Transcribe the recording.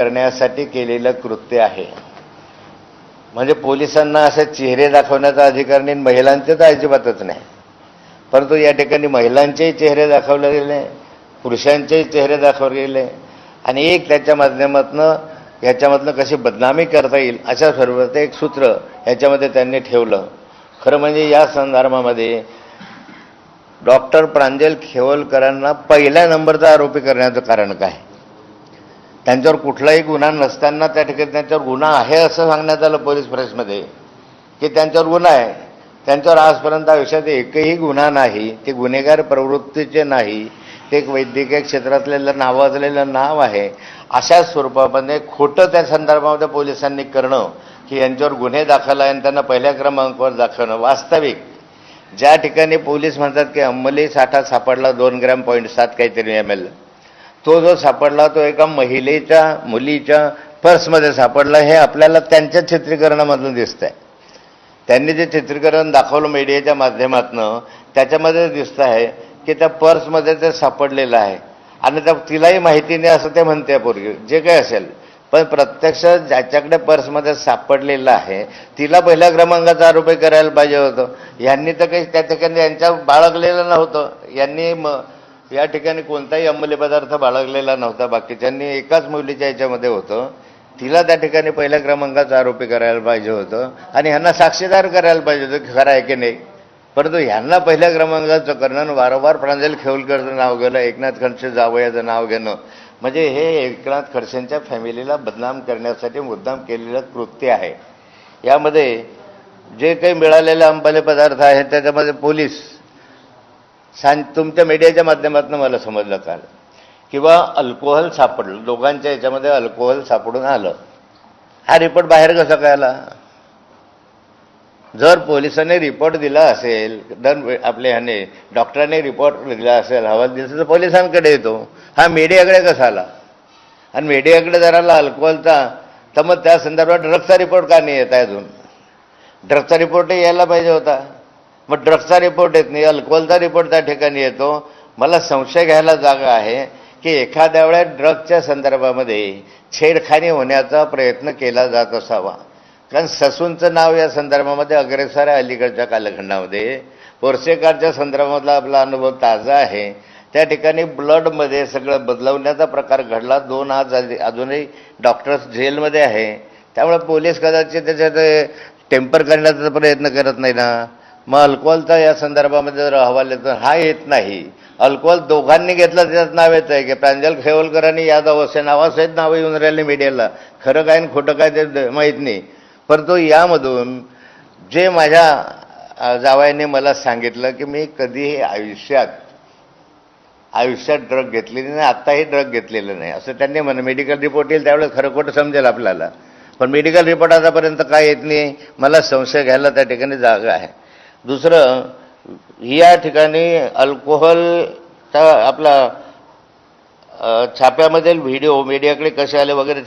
करण्यासाठी केलेलं कृत्य आहे। म्हणजे पोलिसांना असे चेहरे दाखवण्याचा अधिकार नाही, महिलांचे तर अजिबातच नाही। परंतु या ठिकाणी महिलांचेही चेहरे दाखवले गेले, पुरुषांचेही चेहरे दाखवले गेले आणि एक त्याच्या माध्यमातून याच्यामधनं कशी बदनामी करता येईल अशा स्वरूपाचं एक सूत्र याच्यामध्ये त्यांनी ठेवलं। खरं म्हणजे या संदर्भामध्ये डॉक्टर प्रांजल खेवलकरांना पहिल्या नंबरचा आरोपी करण्याचं कारण काय? त्यांच्यावर कुठलाही गुन्हा नसताना त्या ठिकाणी त्यांच्यावर गुन्हा आहे असं सांगण्यात आलं पोलीस प्रेसमध्ये की त्यांच्यावर गुन्हा आहे। त्यांच्यावर आजपर्यंत आयुष्यात एकही गुन्हा नाही, ते गुन्हेगार प्रवृत्तीचे नाही, ते एक वैद्यकीय क्षेत्रातलेलं नावाजलेलं नाव आहे। अशा स्वरूपामध्ये खोटं त्या संदर्भामध्ये पोलिसांनी करणं की यांच्यावर गुन्हे दाखल आहे आणि त्यांना पहिल्या क्रमांकावर दाखवणं। वास्तविक ज्या ठिकाणी पोलीस म्हणतात की अंमली साठा सापडला 2.7 काहीतरी ml, तो जो सापडला तो एका मुलीच्या पर्समध्ये सापडला, हे आपल्याला त्यांच्या चित्रीकरणामधून दिसतंय। त्यांनी जे चित्रीकरण दाखवलं मीडियाच्या माध्यमातून त्याच्यामध्ये दिसतं आहे की त्या पर्समध्ये ते सापडलेलं आहे आणि तिलाही माहिती नाही असं ते म्हणते पूर्वी जे काही असेल, पण प्रत्यक्ष ज्याच्याकडे पर्समध्ये सापडलेलं आहे तिला पहिल्या क्रमांकाचा आरोपी करायला पाहिजे होतं। यांनी तर काही त्या ठिकाणी यांच्या बाळगलेलं नव्हतं, यांनी या ठिकाणी कोणताही अंमली पदार्थ बाळगलेला नव्हता, बाकीच्यांनी एकाच मुलीच्या याच्यामध्ये होतं, तिला त्या ठिकाणी पहिल्या क्रमांकाचा आरोपी करायला पाहिजे होतं आणि ह्यांना साक्षीदार करायला पाहिजे होतं की खरं आहे की नाही। परंतु ह्यांना पहिल्या क्रमांकाचं करणं, वारंवार प्रांजल खेवलकरचं नाव घेणं, एकनाथ खडसे जावयाचं नाव घेणं, म्हणजे हे एकनाथ खडसेंच्या फॅमिलीला बदनाम करण्यासाठी मुद्दाम केलेलं कृत्य आहे। यामध्ये जे काही मिळालेले अंमली पदार्थ आहेत त्याच्यामध्ये पोलीस तुमच्या मीडियाच्या माध्यमातून मला समजलं काल किंवा अल्कोहोल सापडलं, दोघांच्या याच्यामध्ये अल्कोहोल सापडून आलं। हा रिपोर्ट बाहेर कसा कळला? जर पोलिसांनी रिपोर्ट दिला असेल, आपले ह्याने डॉक्टरांनी रिपोर्ट दिला असेल, अहवाल दिला तर पोलिसांकडे येतो, हा मीडियाकडे कसा आला? आणि मीडियाकडे जर आला अल्कोहोलचा तर मग त्या संदर्भात ड्रग्सचा रिपोर्ट का नाही येत आहे? अजून ड्रग्सचा रिपोर्टही यायला पाहिजे होता, मग ड्रग्सचा रिपोर्ट येत नाही, अल्कोहोलचा रिपोर्ट त्या ठिकाणी येतो। मला संशय घ्यायला जागा आहे की एखाद्या वेळेस ड्रग्सच्या संदर्भामध्ये छेडखानी होण्याचा प्रयत्न केला जात असावा, कारण ससूनचं नाव या संदर्भामध्ये अग्रेसर आहे। अलीकडच्या कालखंडामध्ये पोर्सेकारच्या संदर्भातला आपला अनुभव ताजा आहे। त्या ठिकाणी ब्लडमध्ये सगळं बदलवण्याचा प्रकार घडला। 2 आज अजूनही डॉक्टर्स जेलमध्ये आहे, त्यामुळे पोलीस कदाचित त्याच्यात टेम्पर करण्याचा प्रयत्न करत नाही ना। मग अल्कोहोलचा या संदर्भामध्ये जर अहवाल येतो, हा येत नाही। अल्कोहोल दोघांनी घेतलं त्याचं नाव येतं आहे की प्रांजल खेवलकरांनी यादव असे नावासहित नावं येऊन राहिले मीडियाला, खरं काय आणि खोटं काय ते माहीत नाही। परंतु यामधून जे माझ्या जावयाने मला सांगितलं की मी कधीही आयुष्यात ड्रग घेतलेली नाही, आत्ताही ड्रग घेतलेलं नाही असं त्यांनी म्हणलं। मेडिकल रिपोर्ट येईल त्यावेळेस खरं खोटं समजेल आपल्याला, पण मेडिकल रिपोर्ट आतापर्यंत काय येत नाही, मला संशय घ्यायला त्या ठिकाणी जागा आहे। दुसरं, या ठिकाणी अल्कोहोलचा आपला छाप्यामधील व्हिडिओ मीडियाकडे कसे आले वगैरे